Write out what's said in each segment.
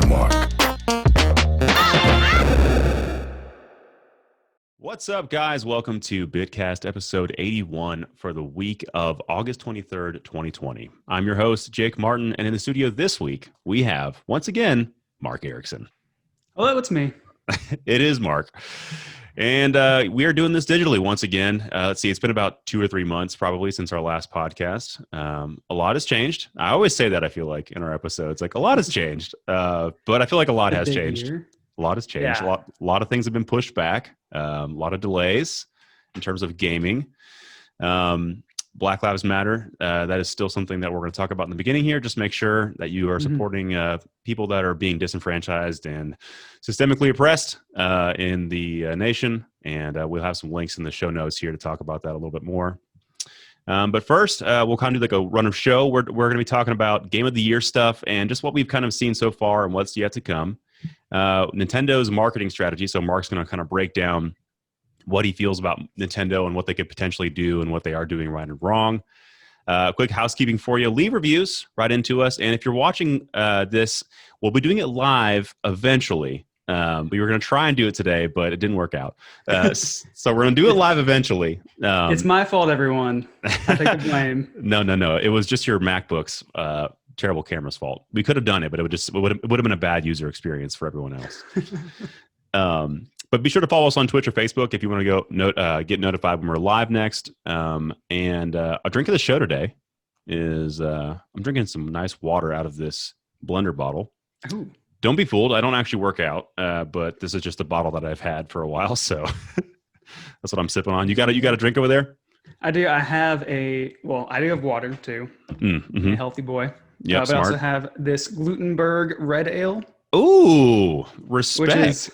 Mark. What's up, guys? Welcome to BitCast episode 81 for the week of August 23rd, 2020. I'm your host, Jake Martin, and in the studio this week, we have, once again, Mark Erickson. Hello, it's me. It is Mark. And we are doing this digitally once again. Let's see, it's been about 2 or 3 months probably since our last podcast. A lot has changed. I always say that, I feel like, in our episodes. Like, a lot has changed. But I feel like a lot has changed. A lot has changed. Yeah. A lot of things have been pushed back. A lot of delays in terms of gaming. Black Lives Matter. That is still something that we're going to talk about in the beginning here. Just make sure that you are supporting people that are being disenfranchised and systemically oppressed in the nation. And we'll have some links in the show notes here to talk about that a little bit more. But first, we'll kind of do like a run of show. We're going to be talking about Game of the Year stuff and just what we've kind of seen so far and what's yet to come. Nintendo's marketing strategy. So Mark's going to kind of break down what he feels about Nintendo and what they could potentially do and what they are doing right and wrong. Quick housekeeping for you. Leave reviews right into us. And if you're watching this, we'll be doing it live eventually. We were going to try and do it today, but it didn't work out. So we're going to do it live eventually. It's my fault, everyone. I take the blame. No. It was just your MacBook's terrible camera's fault. We could have done it, but it would have been a bad user experience for everyone else. But be sure to follow us on Twitch or Facebook if you want to get notified when we're live next. And a drink of the show today is I'm drinking some nice water out of this blender bottle. Ooh. Don't be fooled. I don't actually work out, but this is just a bottle that I've had for a while, so that's what I'm sipping on. You got a drink over there? I do. I do have water too. Mm-hmm. A healthy boy. Yeah, but I also have this Glutenberg Red Ale. Ooh, respect. Which is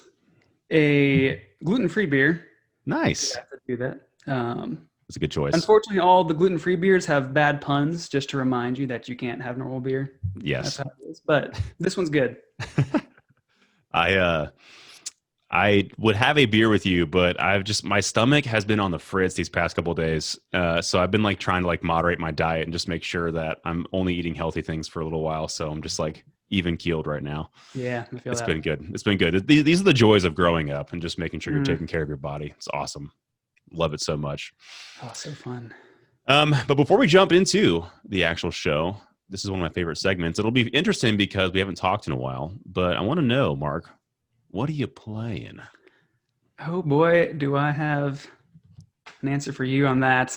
a gluten-free beer. Nice. I have to do that. That's a good choice. Unfortunately, all the gluten-free beers have bad puns, just to remind you that you can't have normal beer. Yes. That's how it is. But this one's good. I would have a beer with you, but my stomach has been on the fritz these past couple of days. So I've been like trying to like moderate my diet and just make sure that I'm only eating healthy things for a little while. So I'm just like even keeled right now. Yeah, I feel It's that. been good. It's been good. These are the joys of growing up and just making sure you're taking care of your body. It's awesome. Love it so much. Oh, so fun. But before we jump into the actual show, this is one of my favorite segments. It'll be interesting because we haven't talked in a while, but I want to know, Mark, what are you playing? Oh boy, do I have an answer for you on that.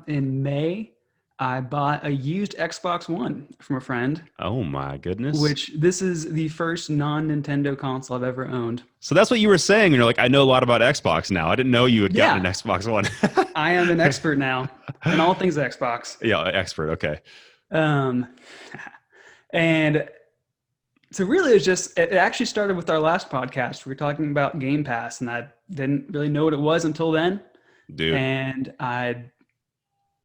In May, I bought a used Xbox One from a friend. Oh my goodness. Which this is the first non-Nintendo console I've ever owned. So that's what you were saying. You're like, I know a lot about Xbox now. I didn't know you had gotten an Xbox One. I am an expert now in all things Xbox. Yeah, expert. Okay. And so really it actually started with our last podcast. We were talking about Game Pass and I didn't really know what it was until then. Dude. And I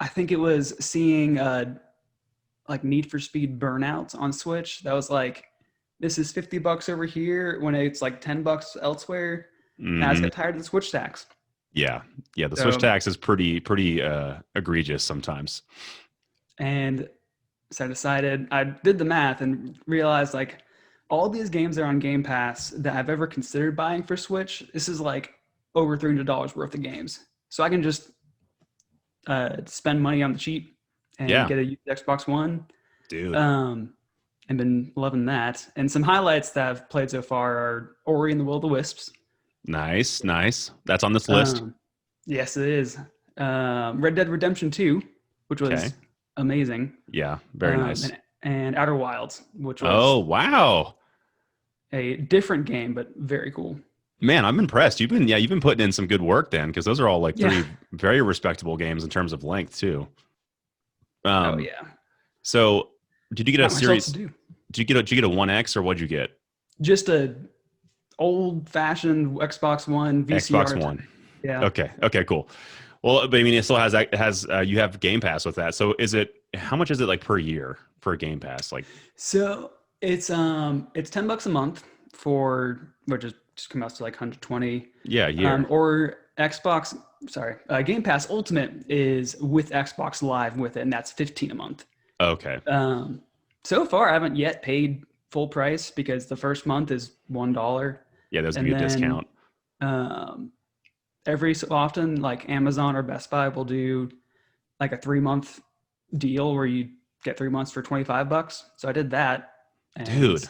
think it was seeing like Need for Speed Burnout on Switch. That was like, this is $50 over here when it's like $10 elsewhere. And I just got tired of the Switch tax. Yeah. The Switch tax is pretty egregious sometimes. And so I decided, I did the math and realized like all these games that are on Game Pass that I've ever considered buying for Switch, this is like over $300 worth of games. So I can just spend money on the cheap and get a used Xbox One. Dude. And been loving that. And some highlights that I've played so far are Ori and the Will of the Wisps. Nice. That's on this list. Yes, it is. Red Dead Redemption 2, which was amazing. Yeah, very nice. And Outer Wilds, which was a different game, but very cool. Man, I'm impressed. You've been putting in some good work then, because those are all like three very respectable games in terms of length too. So, did you get a series? Did you get a 1X or what'd you get? Just a old-fashioned Xbox One VCR. Xbox One. Yeah. Okay, cool. Well, but I mean, it still has you have Game Pass with that. So, how much is it like per year for a Game Pass? Like, so it's $10 a month which is just come out to like 120. Yeah, yeah. Or Game Pass Ultimate is with Xbox Live with it, and that's $15 a month. Okay. So far, I haven't yet paid full price because the first month is $1. Yeah, there's gonna And be a then discount. um, every so often, like Amazon or Best Buy will do like a 3-month deal where you get 3 months for $25. So I did that, and Dude,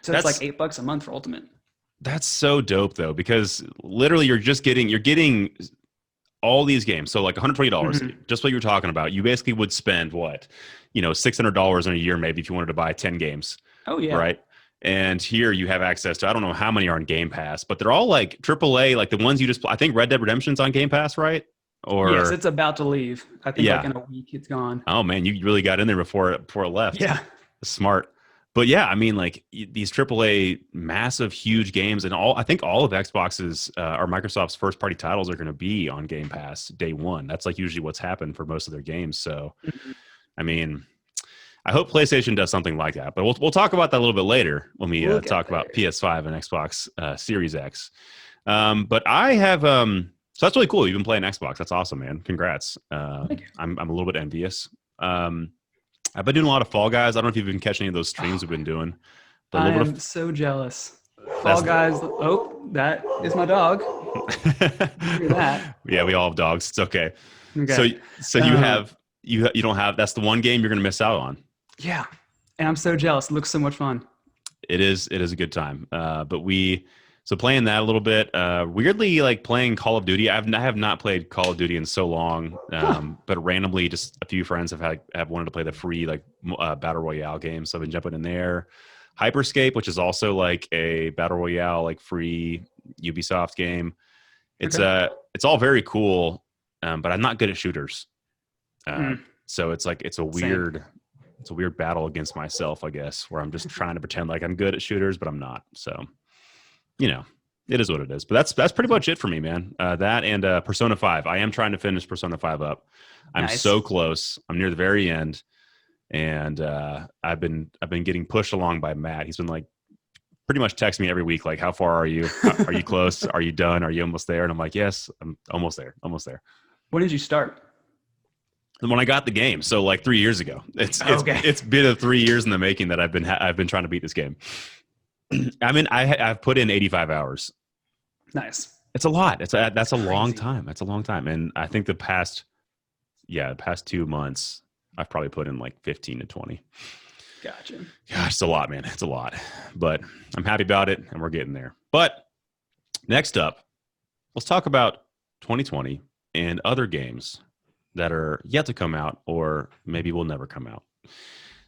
so it's like that's $8 a month for Ultimate. that's so dope though, because literally you're getting all these games. So like $120, Mhm. just what you were talking about. You basically would spend what, $600 in a year maybe if you wanted to buy 10 games, Oh yeah. right? And here you have access to, I don't know how many are on Game Pass, but they're all like AAA, like the ones you just, I think Red Dead Redemption's on Game Pass, right? Yes, Or it's about to leave. I think like yeah. in a week it's gone. Oh man, you really got in there before it left. Yeah. Smart. But yeah, I mean, like these AAA massive, huge games, and I think all of Xbox's or Microsoft's first party titles are going to be on Game Pass day one. That's like usually what's happened for most of their games. So, Mhm. I mean, I hope PlayStation does something like that. But we'll talk about that a little bit later when we We'll get talk about there. PS5 and Xbox Series X. But I have so that's really cool. You've been playing Xbox. That's awesome, man. Congrats. Thank you. I'm a little bit envious. I've been doing a lot of Fall Guys. I don't know if you've been catching any of those streams we've been doing, but a I little bit am so jealous. Fall that's Guys. Oh, that is my dog. You hear that? yeah, we all have dogs. It's okay. So Okay. so Um, you don't have, that's the one game you're going to miss out on. yeah. And I'm so jealous. It looks so much fun. It is a good time. But so playing that a little bit. Weirdly, like playing Call of Duty. I have not played Call of Duty in so long. Huh. But randomly, just a few friends have wanted to play the free like battle royale game, so I've been jumping in there. Hyperscape, which is also like a battle royale, like free Ubisoft game. It's Okay. it's all very cool, but I'm not good at shooters. Uh, Mm, so it's like same. it's a weird battle against myself, I guess, where I'm just trying to pretend like I'm good at shooters, but I'm not. So you know, it is what it is. But that's pretty much it for me, man. That and Persona 5. I am trying to finish Persona 5 up. I'm Nice. so close. I'm near the very end, and I've been getting pushed along by Matt. He's been like pretty much texting me every week, like, "How far are you? Are you close? Are you done? Are you almost there?" And I'm like, "Yes, I'm almost there. Almost there." When did you start? And when I got the game, so like 3 years ago, it's it's Okay. it's been a 3 years in the making that I've been trying to beat this game. I mean, I've put in 85 hours. Nice. It's a lot. That's That's a long crazy. time. That's a long time. And I think the past 2 months, I've probably put in like 15 to 20. Gotcha. Gosh, it's a lot, man. It's a lot. But I'm happy about it, and we're getting there. But next up, let's talk about 2020 and other games that are yet to come out or maybe will never come out.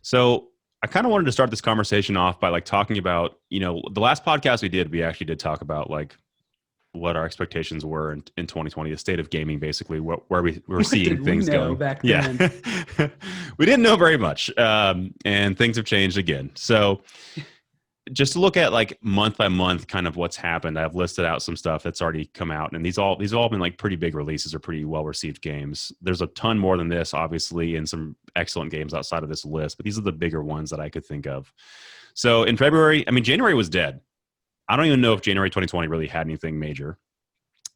So I kind of wanted to start this conversation off by like talking about, the last podcast we actually did talk about like what our expectations were in 2020, the state of gaming, basically, where we were What seeing did we things know going. back Yeah. then? We didn't know very much. And things have changed again. So just to look at like month by month, kind of what's happened, I've listed out some stuff that's already come out, and these have all been like pretty big releases or pretty well received games. There's a ton more than this, obviously, and some excellent games outside of this list, but these are the bigger ones that I could think of. So in February, I mean, January was dead. I don't even know if January 2020 really had anything major.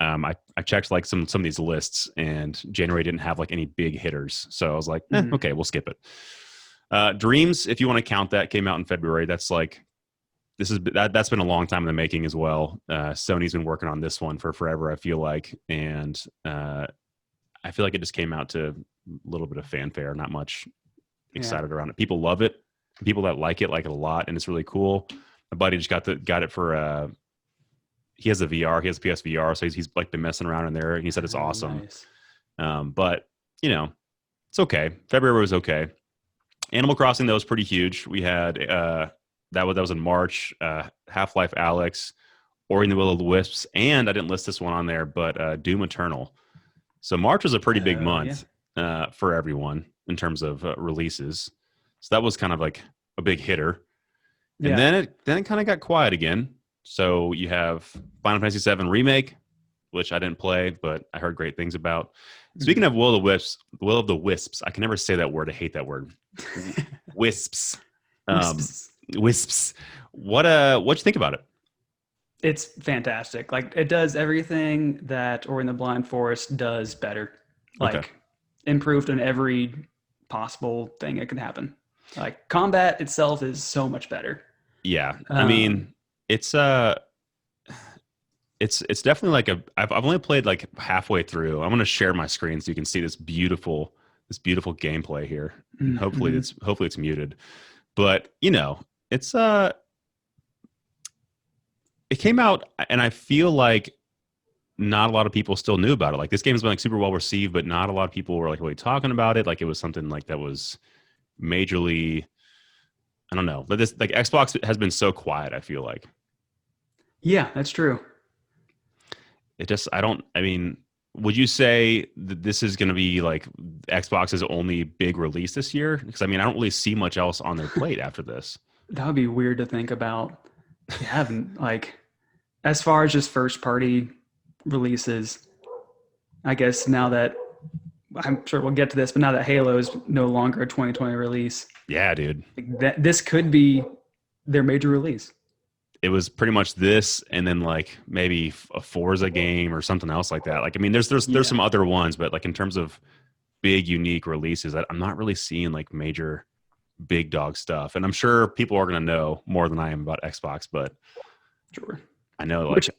I checked like some of these lists, and January didn't have like any big hitters, so I was like, Mhm. okay, we'll skip it. Dreams, if you want to count that, came out in February. That's like that's been a long time in the making as well. Sony's been working on this one for forever, I feel like, and I feel like it just came out to a little bit of fanfare, not much Yeah. excited around it. People love it. People that like it a lot, and it's really cool. My buddy just got it for. He has a VR. He has PSVR, so he's like been messing around in there, and he said it's Oh, awesome. nice. But it's okay. February was okay. Animal Crossing, that was pretty huge. We had that was in March. Half-Life Alyx, Ori and the Will of the Wisps, and I didn't list this one on there, but Doom Eternal. So March was a pretty big Oh, yeah. month for everyone in terms of releases. So that was kind of like a big hitter. And Yeah. then it kind of got quiet again. So you have Final Fantasy VII Remake, which I didn't play, but I heard great things about. Speaking of Will of the Wisps, I can never say that word. I hate that word. Wisps. Wisps. Wisps. What'd you think about it? It's fantastic. Like it does everything that Ori and the Blind Forest does better. Okay. Like improved on every possible thing that could happen. Like combat itself is so much better. Yeah, I mean, it's it's definitely like I've only played like halfway through. I'm gonna share my screen so you can see this beautiful gameplay here, and mhm. hopefully it's muted. But it's it came out, and I feel like not a lot of people still knew about it. Like this game has been like super well received, but not a lot of people were like really talking about it. Like it was something like that was majorly, I don't know. But this like Xbox has been so quiet, I feel like. Yeah, that's true. It just I mean, would you say that this is going to be like Xbox's only big release this year? Because I mean, I don't really see much else on their plate after this. That would be weird to think about. They haven't like as far as just first party releases. I guess now that I'm sure we'll get to this, but now that Halo is no longer a 2020 release, Yeah, dude. like that this could be their major release. It was pretty much this, and then like maybe a Forza game or something else like that. Like, I mean, there's Yeah, some other ones, but like in terms of big unique releases, I'm not really seeing like major big dog stuff. And I'm sure people are going to know more than I am about Xbox, but sure. I know like Which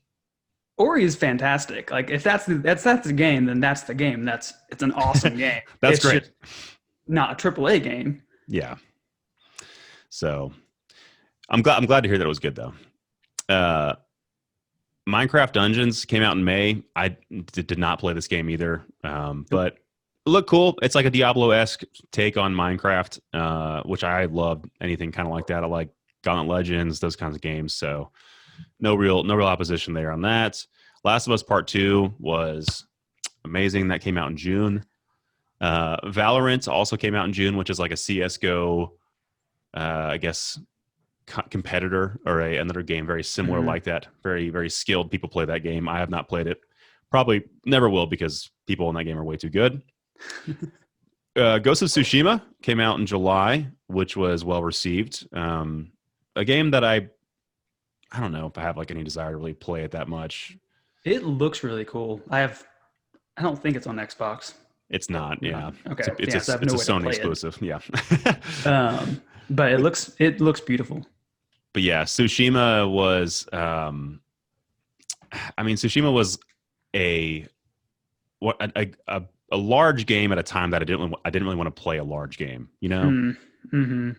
Ori is fantastic. Like if that's the game, then that's the game. It's an awesome game. that's It's great. just not a triple A game. Yeah. So I'm glad to hear that it was good though. Uh, Minecraft Dungeons came out in May. I did not play this game either, Nope. but it looked cool. It's like a Diablo-esque take on Minecraft, which I love. Anything kind of like that. I like Gauntlet Legends, those kinds of games. So no real opposition there on that. Last of Us Part Two was amazing. That came out in June. Valorant also came out in June, which is like a CS:GO, I guess competitor or another game very similar Mhm. like that. Very, very skilled people play that game. I have not played it. Probably never will because people in that game are way too good. Ghost of Tsushima came out in July, which was well received. A game that I don't know if I have like any desire to really play it that much. It looks really cool. I don't think it's on Xbox. It's not. No. Yeah, it's Okay. a it's Yeah, so I a have it's no a way to Sony play it. exclusive. Yeah. But it looks beautiful. But yeah, Tsushima was. I mean, Tsushima was a what a large game at a time that I didn't really want to play a large game. Mm-hmm.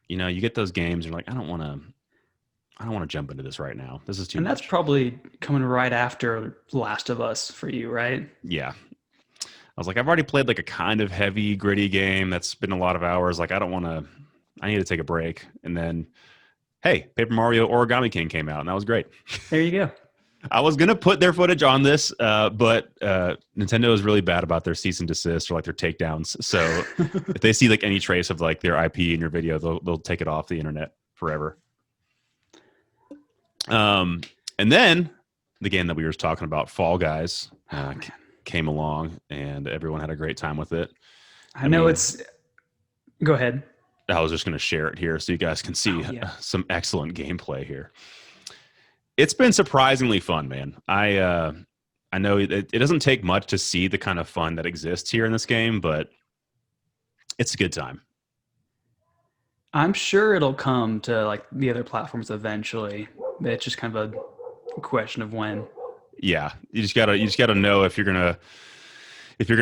You get those games. You're like, I don't want to jump into this right now. This is too And that's much. probably coming right after Last of Us for you, right? Yeah, I was like, I've already played like a kind of heavy, gritty game that's been a lot of hours. Like, I don't want to. I need to take a break. And then, hey, Paper Mario Origami King came out, and that was great. There you go. I was gonna put their footage on this, but Nintendo is really bad about their cease and desist or like their takedowns. So if they see like any trace of like their IP in your video, they'll take it off the internet forever. Um, and then the game that we were talking about, Fall Guys, Oh man. came along, and everyone had a great time with it. I I know mean, it's go ahead. I was just gonna share it here so you guys can see Oh yeah. some excellent gameplay here. It's been surprisingly fun, man. I know it doesn't take much to see the kind of fun that exists here in this game, but it's a good time. I'm sure it'll come to like the other platforms eventually. It's just kind of a question of when. Yeah, you just gotta know if you're gonna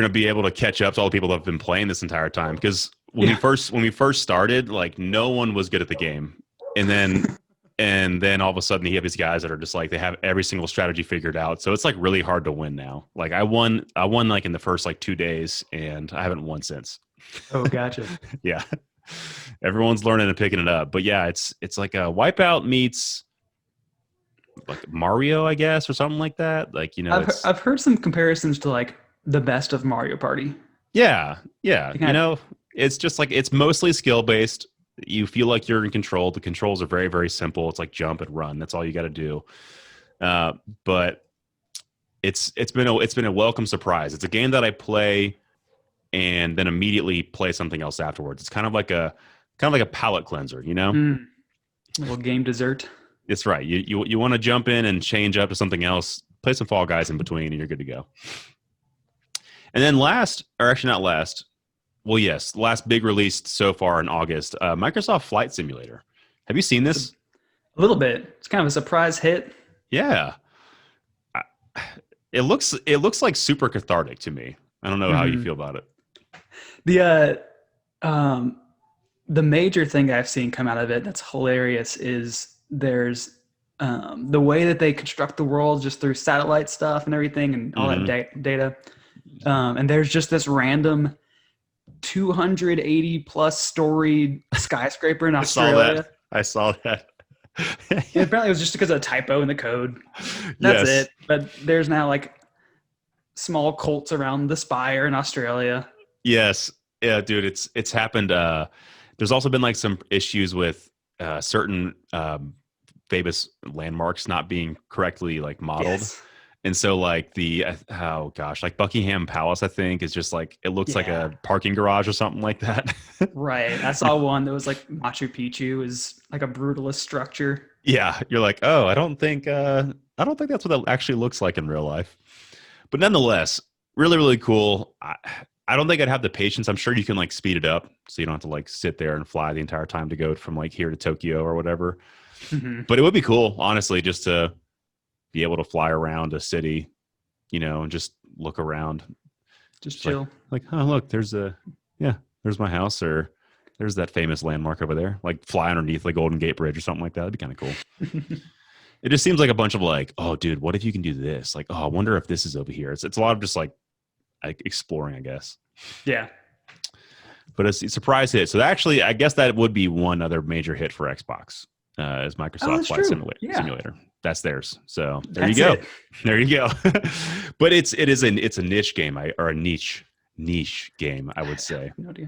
be able to catch up to all the people that have been playing this entire time. Because Yeah. when we first started, like no one was good at the game, and then all of a sudden you have these guys that are just like they have every single strategy figured out. So it's like really hard to win now. Like I won like in the first like 2 days, and I haven't won since. Oh, gotcha. Yeah, everyone's learning and picking it up. But yeah, it's like a Wipeout meets like Mario, I guess, or something like that. Like it's I've heard some comparisons to like the best of Mario Party. yeah, yeah. They kind of, It's just like it's mostly skill based. You feel like you're in control. The controls are very very simple. It's like jump and run. That's all you got to do. But it's been a welcome surprise. It's a game that I play and then immediately play something else afterwards. It's kind of like a palate cleanser. mm, little game dessert. It's right. You want to jump in and change up to something else, play some Fall Guys in between, and you're good to go. And then last, or actually not last, Well, yes, the last big release so far in August, Microsoft Flight Simulator. Have you seen It's a this? little bit. It's kind of a surprise hit. Yeah. I- it looks like super cathartic to me. I don't know how you Hmm. feel about it. The um, the major thing I've seen come out of it that's hilarious is there's the way that they construct the world just through satellite stuff and everything and all that Hmm. data. And there's just this random 280 plus story skyscraper in I saw that. Australia. I saw that. And apparently it was just because of a typo in the code. That's Yes. it. But there's now like small cults around the spire in Australia. Yes. Yeah, dude, it's happened. There's also been like some issues with certain famous landmarks not being correctly like modeled. Yes. And so like oh gosh, like Buckingham Palace, I think, is just like it looks like Yeah. a parking garage or something like that. Right. I saw one that was like Machu Picchu is like a brutalist structure. Yeah, you're like, oh, I don't think that's what that actually looks like in real life. But nonetheless, really, really cool. I don't think I'd have the patience. I'm sure you can like speed it up so you don't have to like sit there and fly the entire time to go from like here to Tokyo or whatever. Hmm. But it would be cool, honestly, just to be able to fly around a city, and just look around. Just Just like, chill. oh, look, yeah, there's my house, or there's that famous landmark over there. Like fly underneath the Golden Gate Bridge or something like that. That'd be kind of cool. It just seems like a bunch of like, oh, dude, what if you can do this? Like, oh, I wonder if this is over here. It's a lot of just like exploring, I guess. Yeah. But it's a surprise hit. So actually, I guess that would be one other major hit for Xbox, is Oh, Microsoft that's Flight true. Yeah. Simulator. That's theirs. So there you That's go. it. There you go. But it's a niche game, or a niche game, I would say. No idea.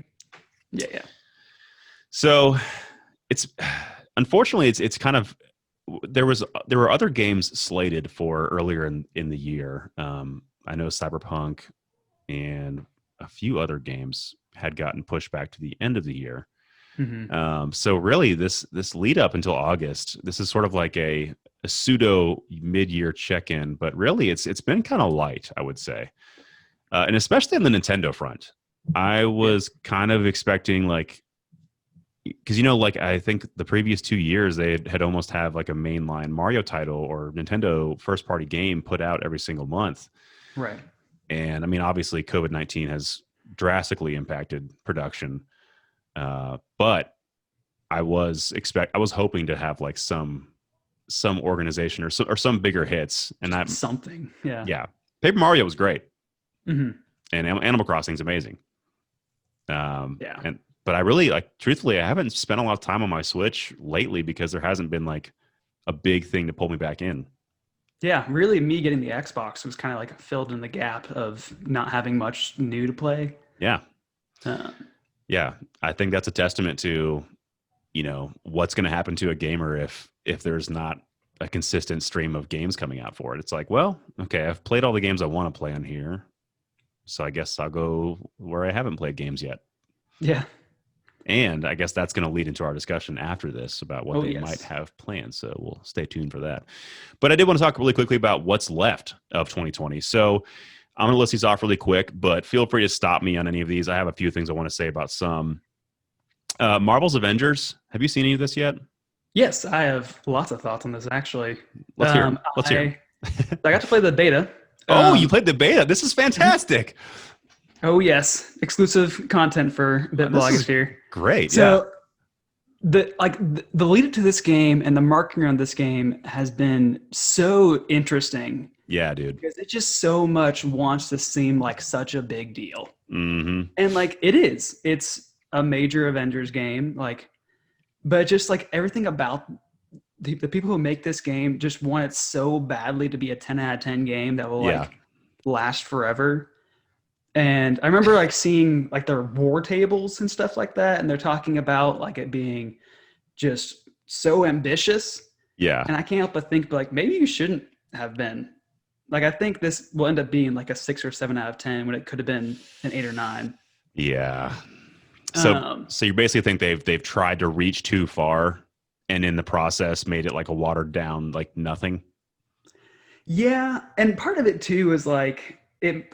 Yeah, yeah. So it's unfortunately it's kind of there were other games slated for earlier in the year. I know Cyberpunk and a few other games had gotten pushed back to the end of the year. Hmm. So really, this lead up until August, this is sort of like a pseudo mid-year check-in, but really it's been kind of light, I would say, and especially on the Nintendo front. I Yeah. was kind of expecting like because like I think the previous 2 years they had almost have like a mainline Mario title or Nintendo first party game put out every single month. Right. And I mean, obviously, COVID-19 has drastically impacted production, but I was hoping to have like some organization or some bigger hits, and that Something. Yeah. yeah, Paper Mario was great, Hmm. and Animal Crossing is amazing. Yeah. And but I really like truthfully, I haven't spent a lot of time on my Switch lately because there hasn't been like a big thing to pull me back in. Yeah. Really, me getting the Xbox was kind of like filled in the gap of not having much new to play. Yeah, Uh, yeah, I think that's a testament to what's going to happen to a gamer if there's not a consistent stream of games coming out for it. It's like, well, okay, I've played all the games I want to play on here, so I guess I'll go where I haven't played games yet. yeah. And I guess that's going to lead into our discussion after this about what Oh, they yes. might have planned. So we'll stay tuned for that. But I did want to talk really quickly about what's left of 2020. So I'm going to list these off really quick, but feel free to stop me on any of these. I have a few things I want to say about some. Marvel's Avengers. Have you seen any of this yet? Yes, I have lots of thoughts on this actually. Let's hear 'em. Let's hear 'em. I got to play the beta. Oh, Um, you played the beta. This is fantastic. oh yes, exclusive content for This BitBloggers is here. great. So the lead up to this game and the marketing around this game has been so interesting Yeah, dude. because it just so much wants to seem like such a big deal. Hmm. And like it is. It's a major Avengers game, like, but just like everything about the people who make this game just want it so badly to be a 10 out of 10 game that will Yeah. like last forever. And I remember like seeing like their war tables and stuff like that, and they're talking about like it being just so ambitious. Yeah. And I can't help but think, like, maybe you shouldn't have been. Like, I think this will end up being like a 6 or 7 out of 10 when it could have been an 8 or 9. Yeah. So Um, so you basically think they've tried to reach too far and in the process made it like a watered down like nothing. Yeah, and part of it too is like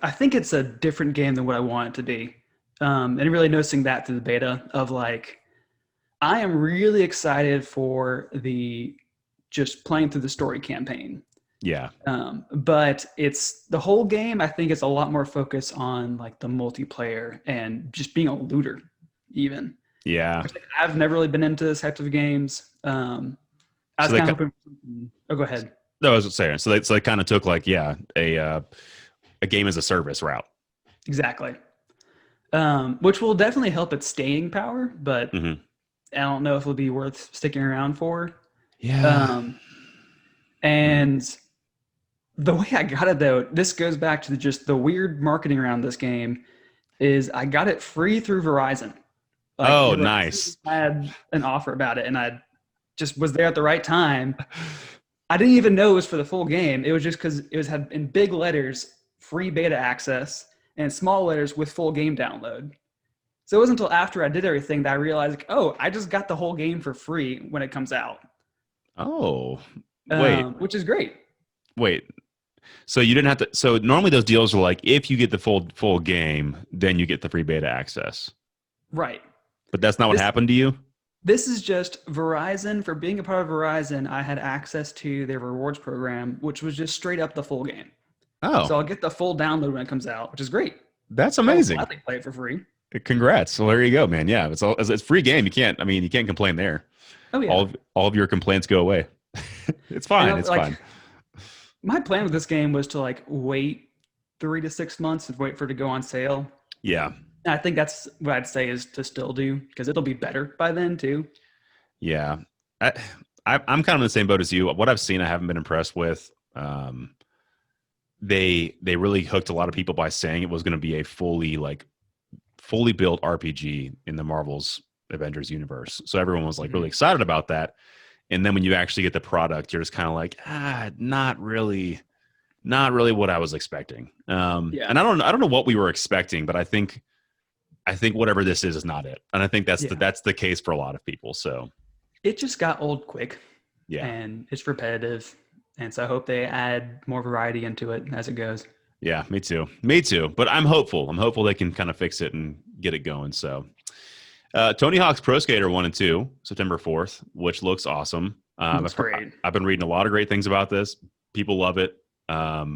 I think it's a different game than what I want it to be. And really noticing that through the beta of like, I am really excited for the just playing through the story campaign. Yeah. But it's the whole game. I think it's a lot more focus on like the multiplayer and just being a looter, even. Yeah. Which, like, I've never really been into this type of games. I So was they, kind of hoping. Oh, go ahead. no, I was saying, so they kind of took like, yeah, a game as a service route. Exactly. Which will definitely help its staying power, but Mm-hmm. I don't know if it'll be worth sticking around for. Yeah. Um, and the way I got it though, this goes back to just the weird marketing around this game. Is I got it free through Verizon. Like Oh, Verizon nice. had an offer about it, and I just was there at the right time. I didn't even know it was for the full game. It was just because it was had in big letters free beta access and small letters with full game download. So it wasn't until after I did everything that I realized, like, oh, I just got the whole game for free when it comes out, Oh, wait, which is great. wait. So you didn't have to. So normally those deals are like, if you get the full game, then you get the free beta access. Right. But that's not what This happened to you. this is just Verizon. For being a part of Verizon, I had access to their rewards program, which was just straight up the full game. Oh, So I'll get the full download when it comes out, which is great. that's I will amazing. gladly play it for free. Congrats. Well, there you go, man. Yeah, it's free game. You can't. I mean, you can't complain there. Oh yeah. All of your complaints go away. It's fine. It's Like fine. my plan with this game was to like wait 3 to 6 months and wait for it to go on sale. Yeah. And I think that's what I'd say is to still do because it'll be better by then too. Yeah. I, I'm kind of in the same boat as you. What I've seen, I haven't been impressed with. They really hooked a lot of people by saying it was going to be a fully built RPG in the Marvel's Avengers universe. So everyone was like really excited about that. And then when you actually get the product, you're just kind of like, not really what I was expecting. Yeah. And I don't know what we were expecting, but I think whatever this is not it. And I think that's Yeah. that's the case for a lot of people. So It just got old quick yeah. and it's repetitive. And so I hope they add more variety into it as it goes. Yeah, me too. Me too. But I'm hopeful. I'm hopeful they can kind of fix it and get it going. So Tony Hawk's Pro Skater 1 and 2, September 4th, which looks awesome. Looks great. I've been reading a lot of great things about this. People love it. I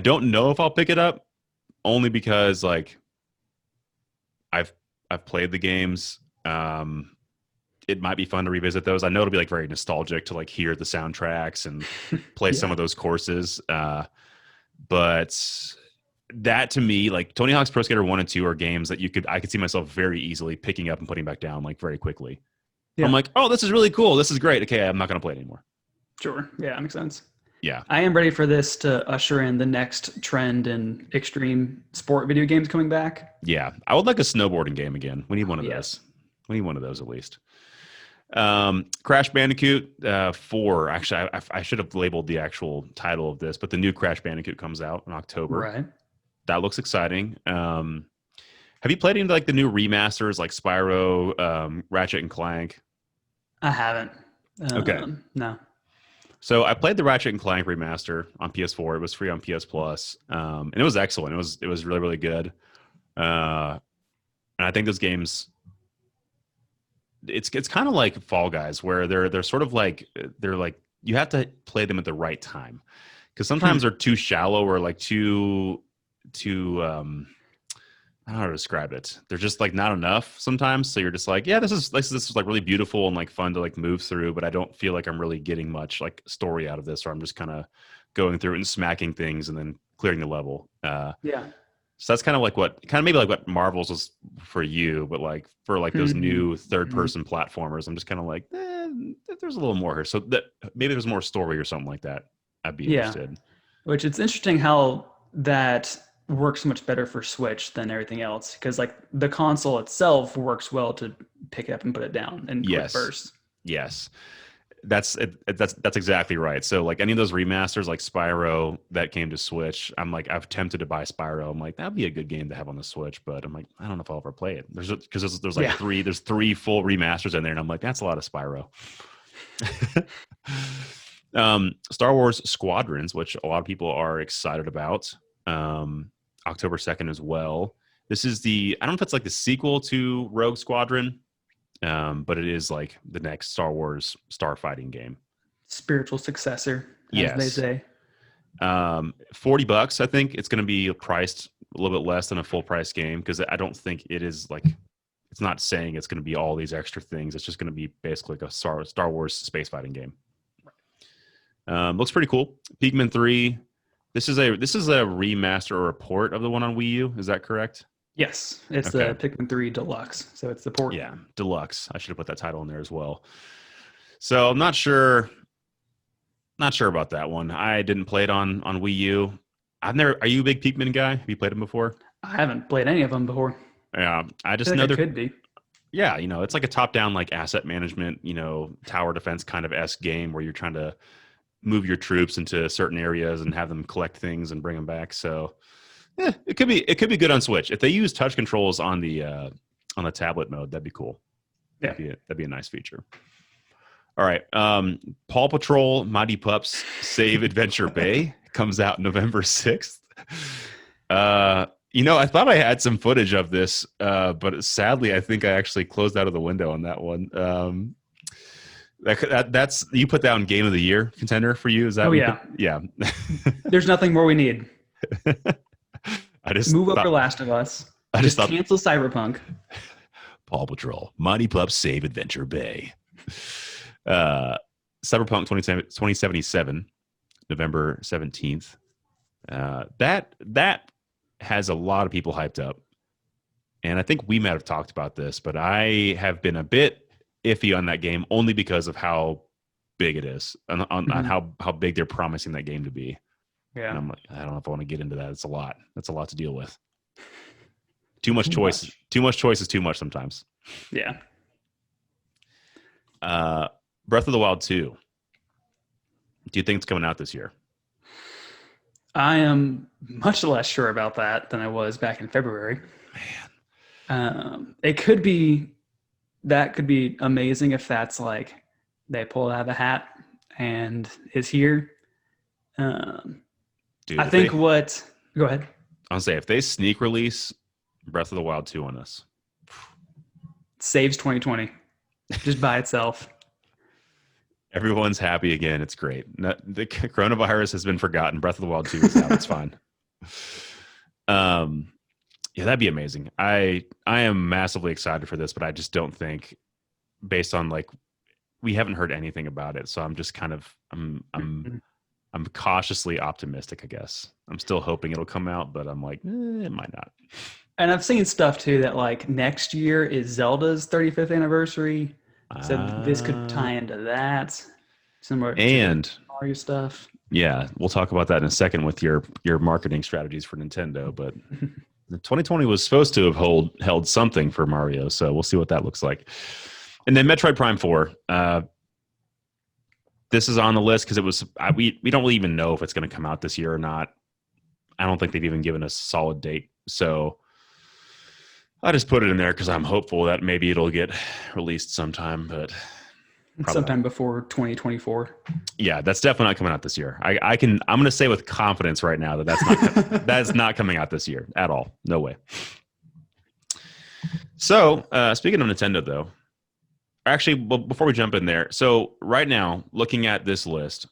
don't know if I'll pick it up only because like I've played the games. It might be fun to revisit those. I know it'll be like very nostalgic to like hear the soundtracks and play some of those courses. But that to me, like Tony Hawk's Pro Skater 1 and 2 are games that I could see myself very easily picking up and putting back down like very quickly. Yeah. I'm like, oh, this is really cool. This is great. Okay, I'm not going to play it anymore. Sure. Yeah, that makes sense. Yeah. I am ready for this to usher in the next trend in extreme sport video games coming back. Yeah. I would like a snowboarding game again. We need one of Yes. those. We need one of those at least. Crash Bandicoot 4. Actually, I should have labeled the actual title of this, but the new Crash Bandicoot comes out in October. Right. That looks exciting. Have you played any like the new remasters like Spyro, Ratchet and Clank? I haven't. Okay. No. So I played the Ratchet and Clank remaster on PS4. It was free on PS Plus, and it was excellent. It was really really good. And I think those games, it's kind of like Fall Guys, where they're sort of like you have to play them at the right time because sometimes they're too shallow or like too I don't know how to describe it. They're just like not enough sometimes. So you're just like, yeah, this is like really beautiful and like fun to like move through, but I don't feel like I'm really getting much like story out of this, or I'm just kind of going through it and smacking things and then clearing the level. Yeah. So that's kind of maybe like what Marvel's was for you, but like for like those new third person platformers, I'm just kind of like, there's a little more here. So that maybe there's more story or something like that. I'd be interested. Which it's interesting how that works much better for Switch than everything else because like the console itself works well to pick it up and put it down in quick bursts. Yes. That's exactly right. So like any of those remasters like Spyro that came to Switch, I'm tempted to buy Spyro. I'm like, that'd be a good game to have on the Switch, but I'm like, I don't know if I'll ever play it. There's like three full remasters in there, and I'm like, that's a lot of Spyro. Star Wars Squadrons, which a lot of people are excited about. October 2nd as well. This is I don't know if it's like the sequel to Rogue Squadron, but it is like the next Star Wars starfighting game. Spiritual successor, as they Yes. say. $40. I think it's going to be priced a little bit less than a full price game because I don't think it is like, it's not saying it's going to be all these extra things. It's just going to be basically like a Star Wars space fighting game. Looks pretty cool. Pikmin 3. This is a remaster or a port of the one on Wii U. Is that correct? Yes, it's the Pikmin 3 Deluxe. So it's the port. Yeah, Deluxe. I should have put that title in there as well. So I'm not sure. Not sure about that one. I didn't play it on Wii U. Are you a big Pikmin guy? Have you played them before? I haven't played any of them before. Yeah, I just I know think it could be. Yeah, it's like a top-down like asset management, tower defense kind of esque game where you're trying to move your troops into certain areas and have them collect things and bring them back. So, it could be good on Switch if they use touch controls on the tablet mode. That'd be cool. Yeah, that'd be a nice feature. All right. Paw Patrol Mighty Pups Save Adventure Bay comes out November 6th. I thought I had some footage of this, but sadly, I think I actually closed out of the window on that one. That's you put that on Game of the Year contender for you? Is that? Oh, yeah. Yeah. There's nothing more we need. I just move up for Last of Us. I just thought, cancel Cyberpunk. Paw Patrol Mighty Pups Save Adventure Bay. Cyberpunk 2077, November 17th. That has a lot of people hyped up. And I think we might have talked about this, but I have been a bit iffy on that game only because of how big it is on how big they're promising that game to be. Yeah. And I'm like, I don't know if I want to get into that. It's a lot. That's a lot to deal with. Too much choice. Too much choice is too much sometimes. Yeah. Breath of the Wild 2. Do you think it's coming out this year? I am much less sure about that than I was back in February. Man. It could be, that could be amazing if that's like they pull it out of the hat and is here. Dude, I think go ahead. I'll say if they sneak release Breath of the Wild 2 on us. Saves 2020 just by itself. Everyone's happy again. It's great. The coronavirus has been forgotten. Breath of the Wild 2 is out. It's fine. Yeah, that'd be amazing. I am massively excited for this, but I just don't think, based on like, we haven't heard anything about it. So I'm just kind of I'm cautiously optimistic, I guess. I'm still hoping it'll come out, but I'm like, it might not. And I've seen stuff too that like next year is Zelda's 35th anniversary. So this could tie into that. Similar to Mario stuff. Yeah, we'll talk about that in a second with your marketing strategies for Nintendo. But 2020 was supposed to have held something for Mario, so we'll see what that looks like. And then Metroid Prime 4. This is on the list because it was we don't really even know if it's going to come out this year or not. I don't think they've even given us a solid date. So I just put it in there because I'm hopeful that maybe it'll get released sometime, but sometime before 2024. Yeah, that's definitely not coming out this year. I'm going to say with confidence right now that's not coming out this year at all. No way. So speaking of Nintendo, though, actually, before we jump in there, so right now, looking at this list,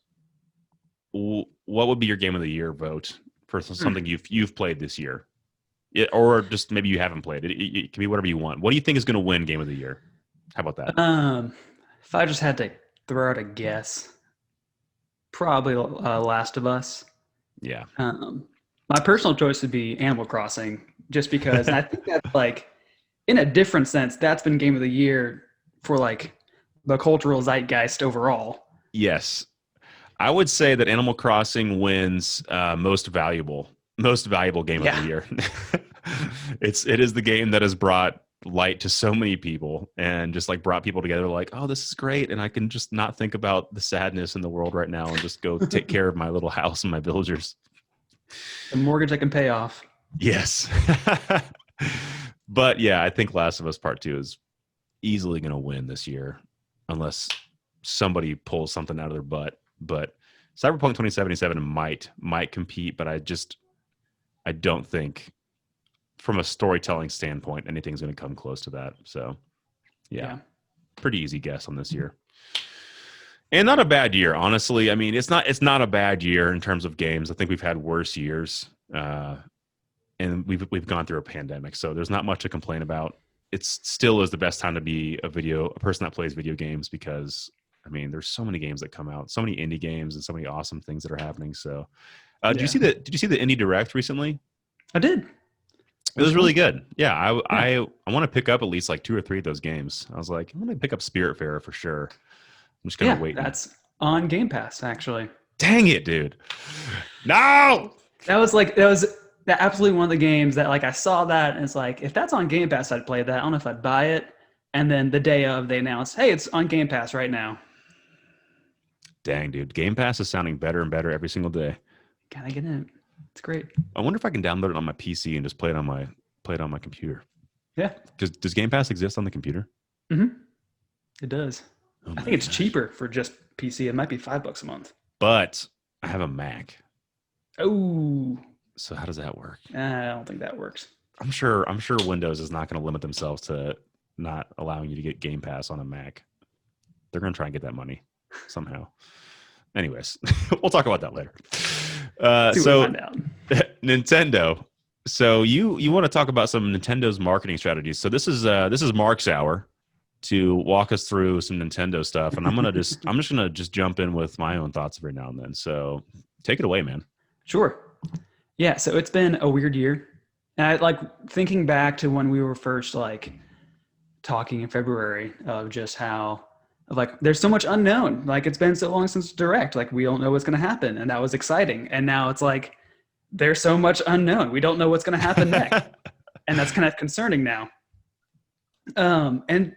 what would be your game of the year vote for something you've played this year? Or just maybe you haven't played it. It can be whatever you want. What do you think is going to win Game of the Year? How about that? If I just had to throw out a guess, probably Last of Us. Yeah. My personal choice would be Animal Crossing, just because I think that's like, in a different sense, that's been Game of the Year for like the cultural zeitgeist overall. Yes. I would say that Animal Crossing wins most valuable game of the year. It is the game that has brought light to so many people and just like brought people together like, oh, this is great. And I can just not think about the sadness in the world right now and just go take care of my little house and my villagers. The mortgage I can pay off. Yes. But yeah, I think Last of Us Part 2 is easily going to win this year unless somebody pulls something out of their butt. But Cyberpunk 2077 might compete, but I don't think from a storytelling standpoint, anything's going to come close to that. So, yeah, pretty easy guess on this year. And not a bad year, honestly. I mean, it's not a bad year in terms of games. I think we've had worse years, and we've gone through a pandemic, so there's not much to complain about. It still is the best time to be a person that plays video games, because I mean, there's so many games that come out, so many indie games, and so many awesome things that are happening. So, did you see the Indie Direct recently? I did. It was really good. Yeah, I want to pick up at least like 2 or 3 of those games. I was like, I'm going to pick up Spiritfarer for sure. I'm just going to wait. That's on Game Pass, actually. Dang it, dude. No! That was absolutely one of the games that, like, I saw that and it's like, if that's on Game Pass, I'd play that. I don't know if I'd buy it. And then the day of, they announced, hey, it's on Game Pass right now. Dang, dude. Game Pass is sounding better and better every single day. Gotta get in it. It's great. I wonder if I can download it on my PC and just play it on my computer. Yeah. Does Game Pass exist on the computer? Mm-hmm. It does. Oh I think it's cheaper for just PC. It might be $5 a month. But I have a Mac. Oh. So how does that work? I don't think that works. I'm sure Windows is not going to limit themselves to not allowing you to get Game Pass on a Mac. They're going to try and get that money somehow. Anyways, we'll talk about that later. So Nintendo. So you want to talk about some Nintendo's marketing strategies. So this is Mark's hour to walk us through some Nintendo stuff, and I'm just gonna jump in with my own thoughts every now and then. So take it away, man. Sure. Yeah. So it's been a weird year, and I like thinking back to when we were first like talking in February of just how like there's so much unknown. Like it's been so long since Direct. Like we don't know what's gonna happen, and that was exciting. And now it's like there's so much unknown. We don't know what's gonna happen next, and that's kind of concerning now. And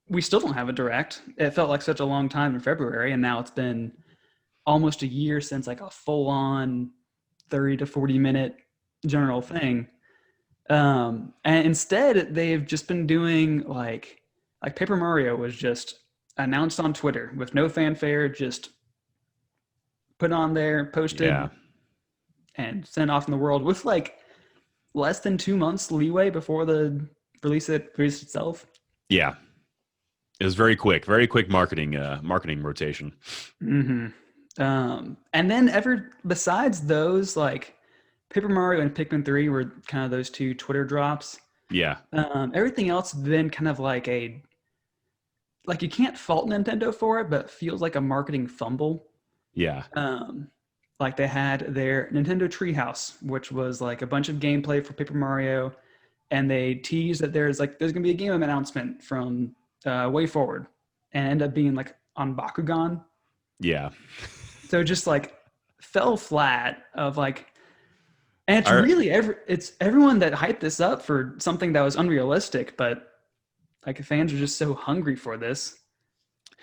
we still don't have a Direct. It felt like such a long time in February, and now it's been almost a year since like a full-on 30 to 40 minute general thing. And instead, they've just been doing like Paper Mario was just announced on Twitter with no fanfare, just put on there, posted, and sent off in the world with like less than 2 months leeway before the release itself. Yeah. It was very quick marketing rotation. Mm-hmm. And then besides those, like Paper Mario and Pikmin 3 were kind of those two Twitter drops. Yeah. Everything else has been kind of like you can't fault Nintendo for it, but it feels like a marketing fumble. Yeah. Like they had their Nintendo Treehouse, which was like a bunch of gameplay for Paper Mario, and they teased that there's gonna be a game announcement from Way Forward, and ended up being like on Bakugan. Yeah. So just like fell flat of like, and it's it's everyone that hyped this up for something that was unrealistic, but like fans are just so hungry for this.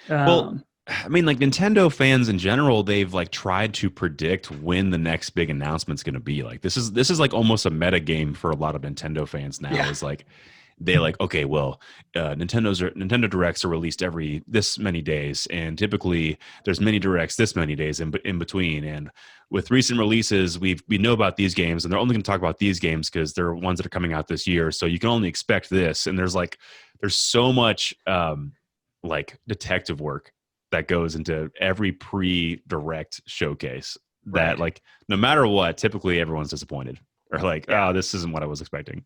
Well, I mean, like Nintendo fans in general, they've like tried to predict when the next big announcement's going to be. Like this is like almost a meta game for a lot of Nintendo fans now. Is like they like, okay, well, Nintendo Directs are released every this many days, and typically there's mini Directs this many days in between. And with recent releases, we know about these games, and they're only going to talk about these games because they're ones that are coming out this year. So you can only expect this. And there's so much like detective work that goes into every pre-Direct showcase that like no matter what, typically everyone's disappointed or like, oh, this isn't what I was expecting.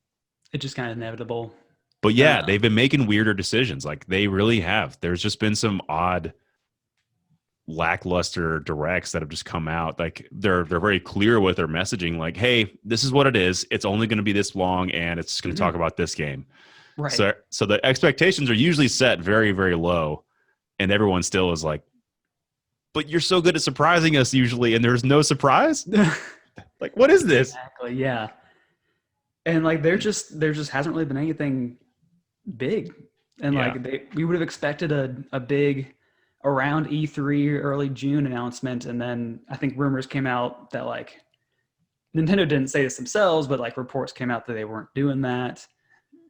It's just kind of inevitable. But yeah, they've been making weirder decisions. Like they really have. There's just been some odd, lackluster Directs that have just come out. Like they're very clear with their messaging. Like, hey, this is what it is. It's only going to be this long, and it's going to talk about this game. Right. So the expectations are usually set very, very low, and everyone still is like, "But you're so good at surprising us usually, and there's no surprise." Like, what is this? Exactly. Yeah. And like there just hasn't really been anything big, and like we would have expected a big around E3 early June announcement, and then I think rumors came out that like Nintendo didn't say this themselves, but like reports came out that they weren't doing that,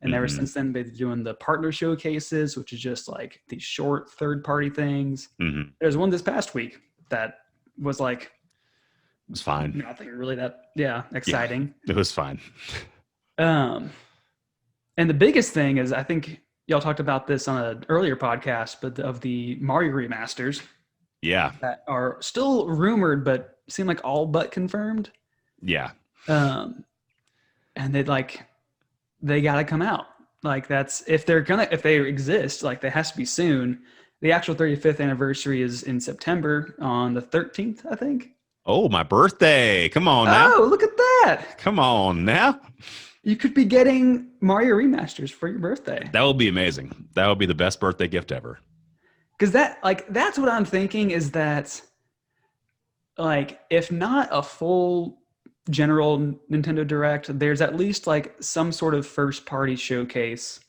and ever since then they've been doing the partner showcases, which is just like these short third-party things. There's one this past week that was like it was fine. Nothing really that exciting. Yeah, it was fine. Um, and the biggest thing is, I think y'all talked about this on an earlier podcast, but of the Mario remasters Yeah. that are still rumored, but seem like all but confirmed. Yeah. Um, and they got to come out. Like that's if they exist, like they has to be soon. The actual 35th anniversary is in September on the 13th, I think. Oh, my birthday. Come on now. Oh, look at that. Come on now. You could be getting Mario remasters for your birthday. That would be amazing. That would be the best birthday gift ever. Because that's what I'm thinking is that, like, if not a full general Nintendo Direct, there's at least like some sort of first party showcase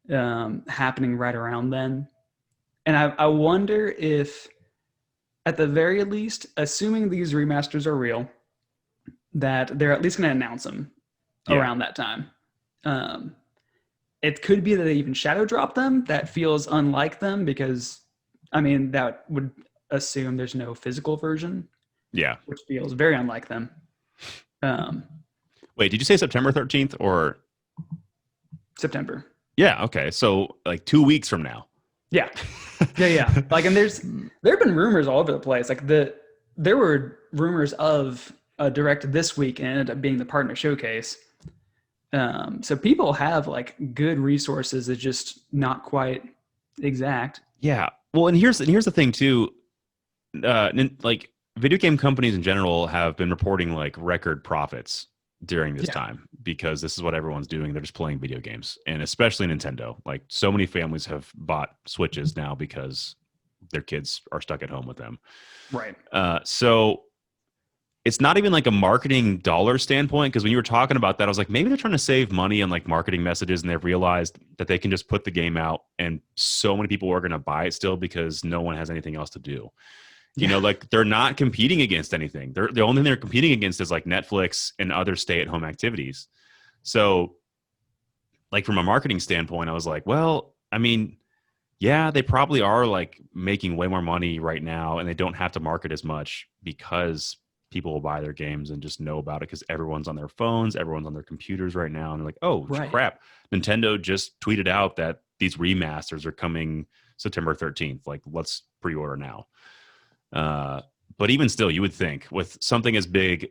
happening right around then. And I wonder if, at the very least, assuming these remasters are real, that they're at least going to announce them around that time. It could be that they even shadow drop them. That feels unlike them because, I mean, that would assume there's no physical version. Yeah. Which feels very unlike them. Wait, did you say September 13th or September? Yeah. Okay. So like 2 weeks from now. Yeah. Yeah. Like, and there have been rumors all over the place. Like there were rumors of a Direct this week and it ended up being the partner showcase. So people have like good resources. It's just not quite exact. Yeah. Well, and here's the thing too. Like video game companies in general have been reporting like record profits during this time because this is what everyone's doing. They're just playing video games, and especially Nintendo. Like so many families have bought Switches now because their kids are stuck at home with them. Right. So it's not even like a marketing dollar standpoint, because when you were talking about that, I was like, maybe they're trying to save money on like marketing messages, and they've realized that they can just put the game out and so many people are going to buy it still because no one has anything else to do. You know, like they're not competing against anything. The only thing they're competing against is like Netflix and other stay-at-home activities. So like from a marketing standpoint, I was like, well, I mean, yeah, they probably are like making way more money right now and they don't have to market as much because people will buy their games and just know about it because everyone's on their phones, everyone's on their computers right now. And they're like, oh, crap. Nintendo just tweeted out that these remasters are coming September 13th. Like, let's pre-order now. But even still, you would think with something as big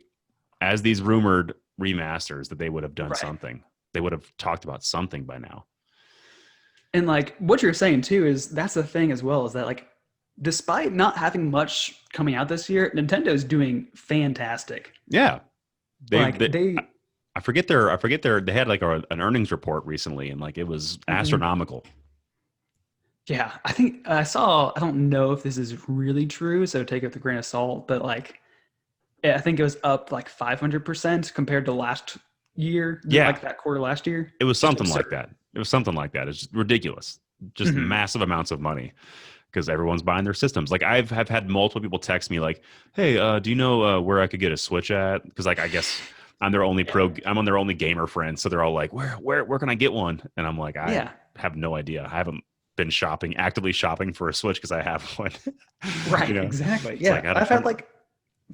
as these rumored remasters that they would have done something. They would have talked about something by now. And like what you're saying too is that's the thing as well, is that like despite not having much coming out this year, Nintendo's doing fantastic. Yeah. I forget they had like an earnings report recently and like it was astronomical. Yeah, I think I don't know if this is really true, so take it with a grain of salt, but like, I think it was up like 500% compared to last year. Yeah. Like that quarter last year. It was something like that. It's ridiculous. Just massive amounts of money because everyone's buying their systems. Like I've had multiple people text me like, hey, do you know where I could get a Switch at? Because like, I guess I'm their only I'm on their only gamer friend. So they're all like, where can I get one? And I'm like, I have no idea. I haven't been actively shopping for a Switch because I have one. Right. You know? Exactly. Yeah. Like, I've had like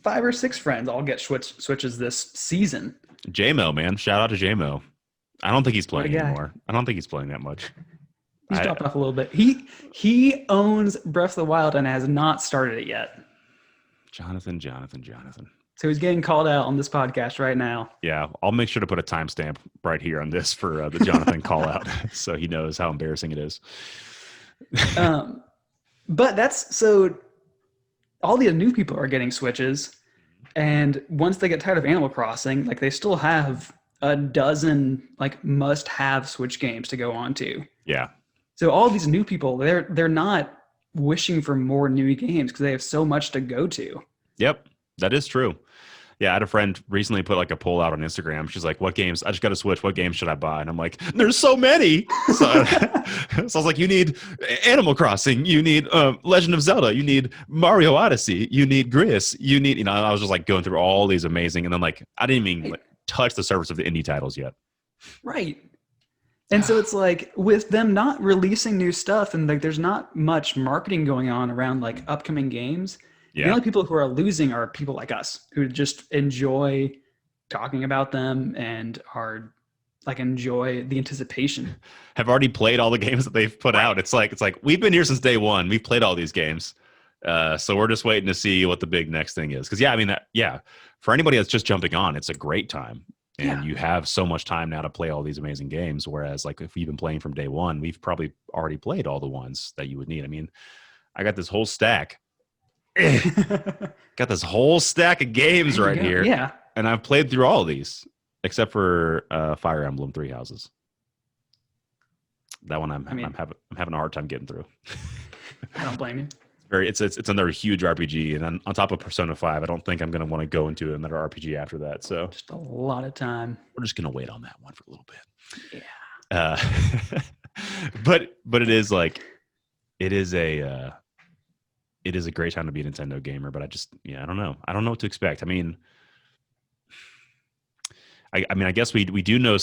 5 or 6 friends all get Switches this season. JMO, man. Shout out to JMO. I don't think he's playing anymore. I don't think he's playing that much. He's dropped off a little bit. He owns Breath of the Wild and has not started it yet. Jonathan. So he's getting called out on this podcast right now. Yeah, I'll make sure to put a timestamp right here on this for the Jonathan call out so he knows how embarrassing it is. But that's so all the new people are getting Switches, and once they get tired of Animal Crossing, like they still have a dozen like must-have Switch games to go on to. Yeah. So all these new people, they're not wishing for more new games because they have so much to go to. Yep, that is true. Yeah, I had a friend recently put like a poll out on Instagram. She's like, what games? I just got a Switch. What games should I buy? And I'm like, there's so many. So I was like, you need Animal Crossing. You need Legend of Zelda. You need Mario Odyssey. You need Gris. You need, I was just like going through all these amazing. And then like, I didn't even touch the surface of the indie titles yet. Right. And so it's like with them not releasing new stuff and like there's not much marketing going on around like upcoming games. Yeah. The only people who are losing are people like us who just enjoy talking about them and are like enjoy the anticipation. Have already played all the games that they've put out. It's like we've been here since day one. We've played all these games. So we're just waiting to see what the big next thing is. Because for anybody that's just jumping on, it's a great time. And you have so much time now to play all these amazing games. Whereas like if you've been playing from day one, we've probably already played all the ones that you would need. I mean, I got this whole stack. Got this whole stack of games right here. Yeah. And I've played through all of these, except for Fire Emblem Three Houses. That one I'm having a hard time getting through. I don't blame you. It's another huge RPG, and on top of Persona 5, I don't think I'm going to want to go into another RPG after that. So just a lot of time. We're just going to wait on that one for a little bit. Yeah. But it is like it is a great time to be a Nintendo gamer. But I don't know. I don't know what to expect. I mean, I guess we do know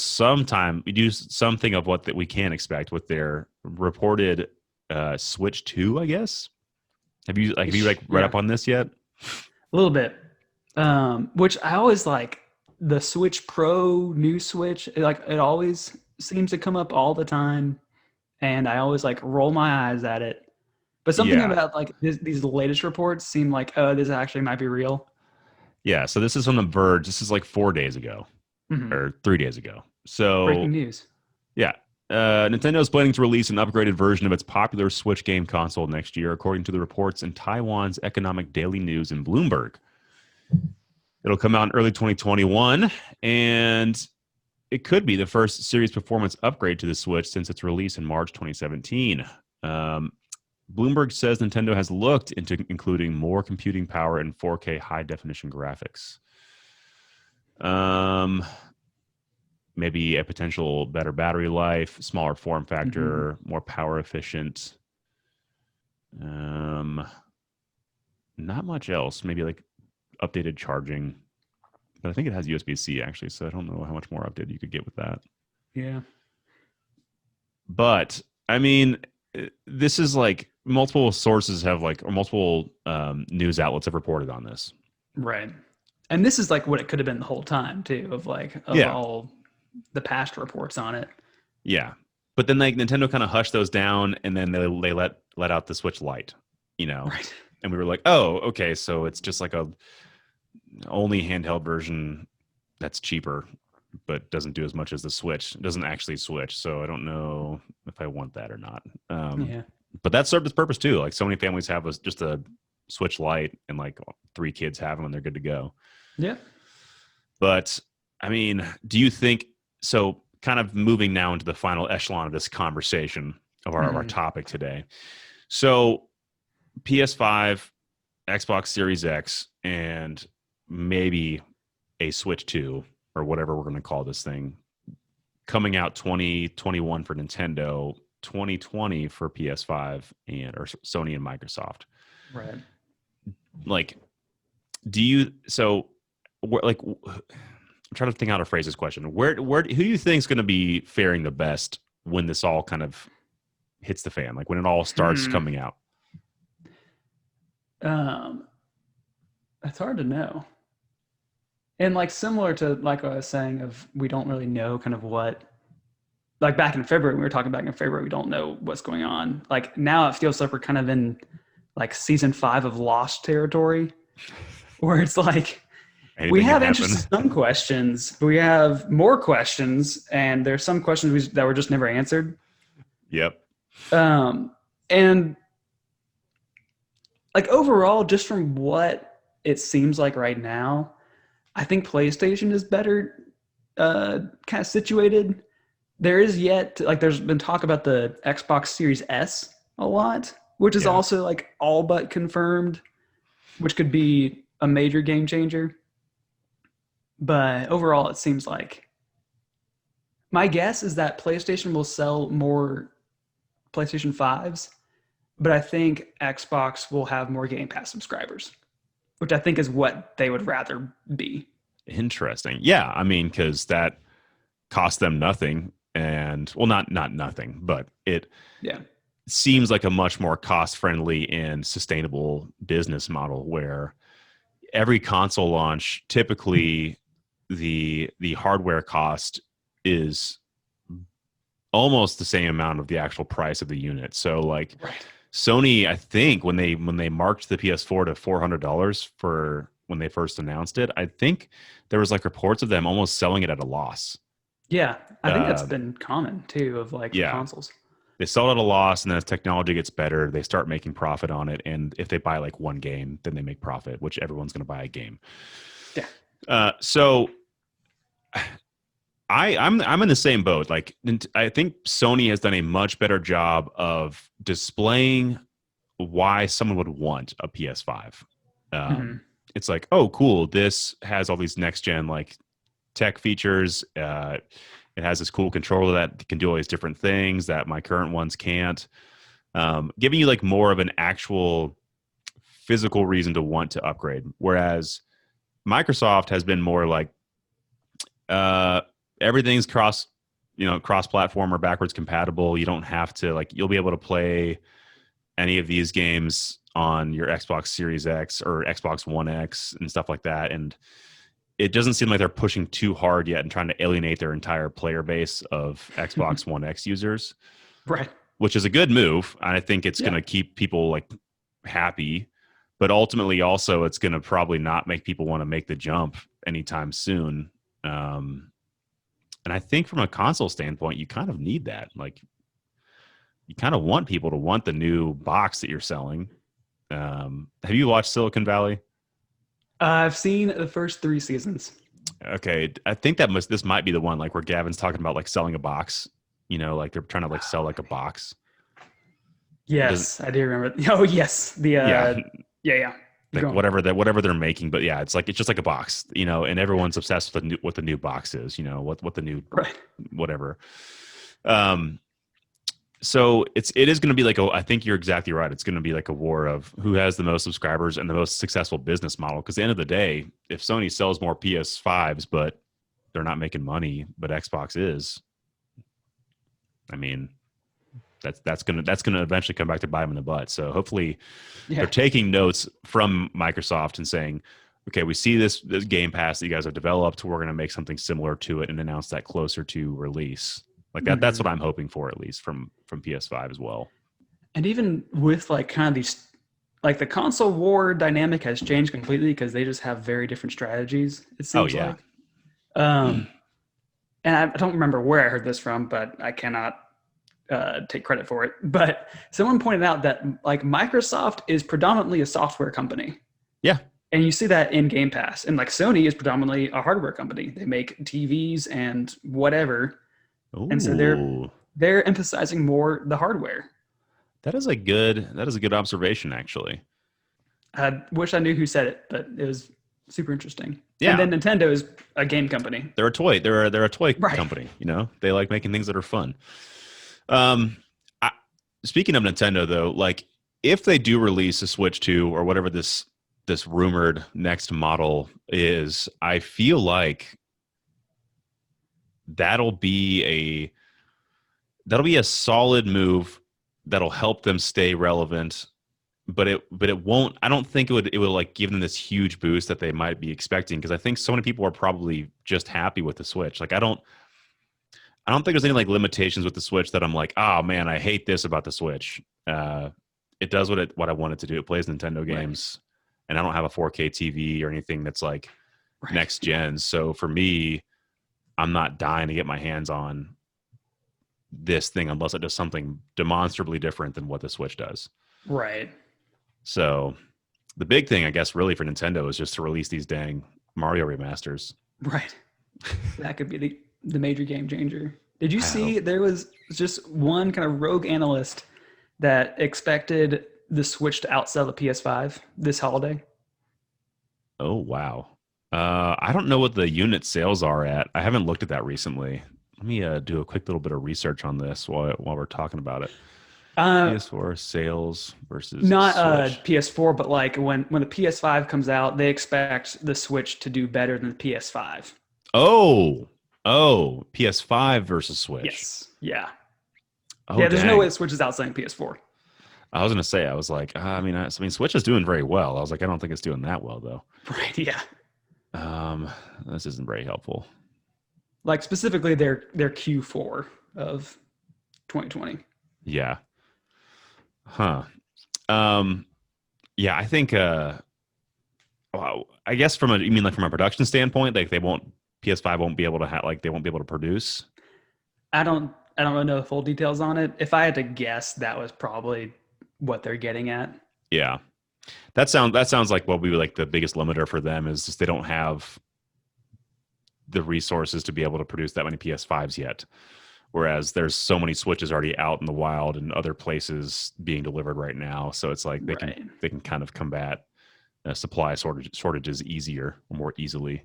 we do something of what that we can expect with their reported Switch 2, I guess. Have you read up on this yet? A little bit. Which I always like the Switch Pro, new Switch. It always seems to come up all the time, and I always like roll my eyes at it. But something about like these latest reports seem like, oh, this actually might be real. Yeah. So this is from The Verge. This is like 4 days ago or 3 days ago. So breaking news. Yeah. Nintendo is planning to release an upgraded version of its popular Switch game console next year, according to the reports in Taiwan's Economic Daily News and Bloomberg. It'll come out in early 2021, and it could be the first serious performance upgrade to the Switch since its release in March 2017. Bloomberg says Nintendo has looked into including more computing power and 4K high-definition graphics. Maybe a potential better battery life, smaller form factor, more power efficient. Not much else. Maybe like updated charging. But I think it has USB-C actually, so I don't know how much more update you could get with that. Yeah. But I mean, this is like multiple sources have like, or multiple news outlets have reported on this. Right. And this is like what it could have been the whole time too, of all the past reports on it. Yeah. But then like Nintendo kind of hushed those down, and then they let out the Switch Lite, Right. And we were like, oh, okay, so it's just like a only handheld version that's cheaper, but doesn't do as much as the Switch. It doesn't actually switch, so I don't know if I want that or not. But that served its purpose too. Like so many families have just a Switch Lite, and like 3 kids have them, and they're good to go. Yeah. But I mean, do you think so? Kind of moving now into the final echelon of this conversation of our topic today. So PS5, Xbox Series X, and maybe a Switch 2 or whatever we're going to call this thing, coming out 2021 for Nintendo, 2020 for PS5 or Sony and Microsoft. Right. Like, I'm trying to think how to phrase this question. Who do you think is going to be faring the best when this all kind of hits the fan? Like when it all starts coming out? That's hard to know. And like similar to like what I was saying of we don't really know kind of what, like back in February, we were talking back in February, we don't know what's going on. Like now it feels like we're kind of in like season 5 of Lost territory where it's like, we have answers to some questions, but we have more questions, and there's some questions that were just never answered. Yep. And like overall, just from what it seems like right now, I think PlayStation is better kind of situated. There is there's been talk about the Xbox Series S a lot, which is also like all but confirmed, which could be a major game changer. But overall, it seems like my guess is that PlayStation will sell more PlayStation 5s, but I think Xbox will have more Game Pass subscribers, which I think is what they would rather be. Interesting. Yeah. I mean, because that cost them nothing. And well, not nothing, but it seems like a much more cost-friendly and sustainable business model where every console launch, typically the hardware cost is almost the same amount of the actual price of the unit. So like Sony, I think when they marked the PS4 to $400 for when they first announced it, I think there was like reports of them almost selling it at a loss. Yeah, I think that's been common too of like the consoles. They sell it at a loss, and then as technology gets better, they start making profit on it. And if they buy like one game, then they make profit, which everyone's going to buy a game. Yeah. So I'm in the same boat. Like, I think Sony has done a much better job of displaying why someone would want a PS5. It's like, oh, cool. This has all these next gen like tech features. It has this cool controller that can do all these different things that my current ones can't. Giving you like more of an actual physical reason to want to upgrade. Whereas Microsoft has been more like, everything's cross-platform or backwards compatible. You don't have to like, you'll be able to play any of these games on your Xbox Series X or Xbox One X and stuff like that. And it doesn't seem like they're pushing too hard yet and trying to alienate their entire player base of Xbox One X users. Right. Which is a good move. I think it's going to keep people like happy, but ultimately also it's going to probably not make people want to make the jump anytime soon. And I think from a console standpoint, you kind of need that. Like, you kind of want people to want the new box that you're selling. Have you watched Silicon Valley? I've seen the first 3 seasons. Okay, I think this might be the one like where Gavin's talking about like selling a box. You know, like they're trying to like sell like a box. Yes, I do remember. Oh, yes, yeah. Like whatever they're making, but yeah, it's just like a box, you know, and everyone's obsessed with what the new box is, you know, what the new whatever. So it is going to be like I think you're exactly right. It's going to be like a war of who has the most subscribers and the most successful business model. Because at the end of the day, if Sony sells more PS5s, but they're not making money, but Xbox is, I mean, that's gonna eventually come back to bite them in the butt. So hopefully they're taking notes from Microsoft and saying, okay, we see this Game Pass that you guys have developed. We're going to make something similar to it and announce that closer to release. Like that. That's what I'm hoping for, at least from PS5 as well. And even with like kind of these, like the console war dynamic has changed completely because they just have very different strategies. It seems like. And I don't remember where I heard this from, but I cannot take credit for it. But someone pointed out that like Microsoft is predominantly a software company. Yeah. And you see that in Game Pass. And like Sony is predominantly a hardware company. They make TVs and whatever. Ooh. And so they're emphasizing more the hardware. That is a good observation, actually. I wish I knew who said it, but it was super interesting. Yeah. And then Nintendo is a game company. They're a toy company, you know. They like making things that are fun. Speaking of Nintendo, though, like if they do release a Switch 2 or whatever this rumored next model is, I feel like that'll be a solid move that'll help them stay relevant, but it won't. I don't think it would like give them this huge boost that they might be expecting, because I think so many people are probably just happy with the Switch. Like I don't think there's any like limitations with the Switch that I'm like, oh man, I hate this about the Switch. It does what I want it to do. It plays Nintendo games, and I don't have a 4K TV or anything that's like next gen. So for me, I'm not dying to get my hands on this thing unless it does something demonstrably different than what the Switch does. Right. So the big thing, I guess, really for Nintendo is just to release these dang Mario remasters. Right. That could be the major game changer. Did you see there was just one kind of rogue analyst that expected the Switch to outsell the PS5 this holiday? Oh, wow. I don't know what the unit sales are at. I haven't looked at that recently. Let me do a quick little bit of research on this while we're talking about it. PS4 sales versus not Switch. PS4, but like when the PS5 comes out, they expect the Switch to do better than the PS5. Oh, PS5 versus Switch. Yes. Yeah. Oh, yeah. There's no way the Switch is outselling PS4. I was gonna say, I was like, I mean, Switch is doing very well. I was like, I don't think it's doing that well though. Right. Yeah. This isn't very helpful. like specifically their Q4 of 2020. Yeah. Huh. Yeah, I think well, I guess you mean like from a production standpoint, like PS5 won't be able to they won't be able to produce. I don't really know the full details on it. If I had to guess, that was probably what they're getting at. Yeah. That sounds like what we would like the biggest limiter for them is just they don't have the resources to be able to produce that many PS5s yet. Whereas there's so many Switches already out in the wild and other places being delivered right now. So it's like they can kind of combat supply shortages easier or more easily.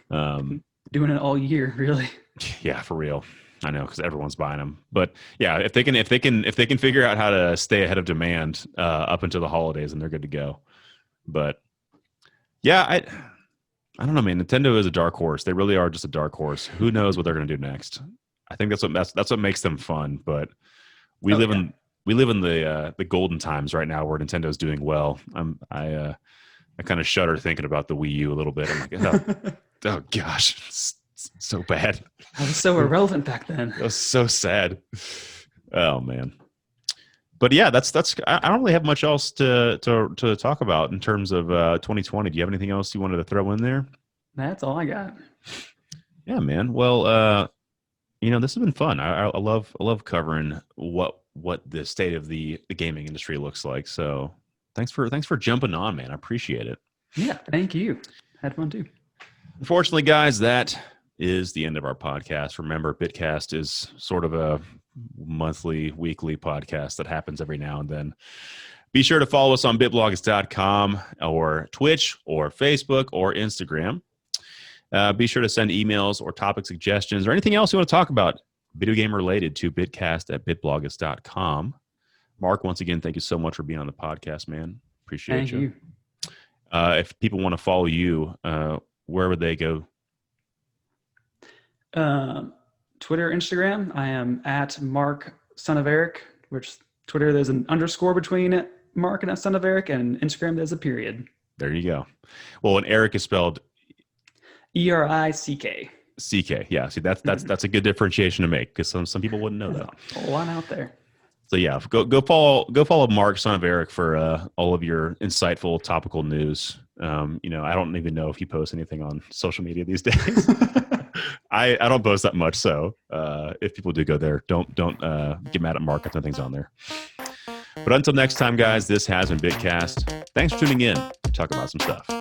Doing it all year, really. Yeah, for real. I know, because everyone's buying them. But yeah, if they can figure out how to stay ahead of demand up until the holidays, then they're good to go. But yeah, I don't know, man. Nintendo is a dark horse. They really are just a dark horse. Who knows what they're going to do next? I think that's what makes them fun. But we live in the golden times right now where Nintendo's doing well. I kind of shudder thinking about the Wii U a little bit. I'm like, oh gosh, it's so bad. I was so irrelevant back then. It was so sad. Oh man. But yeah, that's. I don't really have much else to talk about in terms of 2020. Do you have anything else you wanted to throw in there? That's all I got. Yeah, man. Well, this has been fun. I love covering what the state of the gaming industry looks like. So thanks for jumping on, man. I appreciate it. Yeah, thank you. Had fun too. Unfortunately, guys, that is the end of our podcast. Remember, BitCast is sort of a monthly, weekly podcast that happens every now and then. Be sure to follow us on bitbloggers.com or Twitch or Facebook or Instagram. Be sure to send emails or topic suggestions or anything else you want to talk about video game related to bitcast@bitbloggers.com. Mark, once again, thank you so much for being on the podcast, man. Appreciate you. If people want to follow you, where would they go? Twitter, Instagram. I am at Mark Son of Eric, which Twitter there's an underscore between Mark and Son of Eric, and Instagram there's a period. There you go. Well, and Eric is spelled ERICK. CK. Yeah. See, that's a good differentiation to make because some people wouldn't know that. A whole lot out there. So yeah, go follow Mark, Son of Eric, for all of your insightful topical news. I don't even know if he posts anything on social media these days. I don't post that much, so if people do go there, don't get mad at Mark if nothing's on there. But until next time, guys, this has been BitCast. Thanks for tuning in. Talk about some stuff.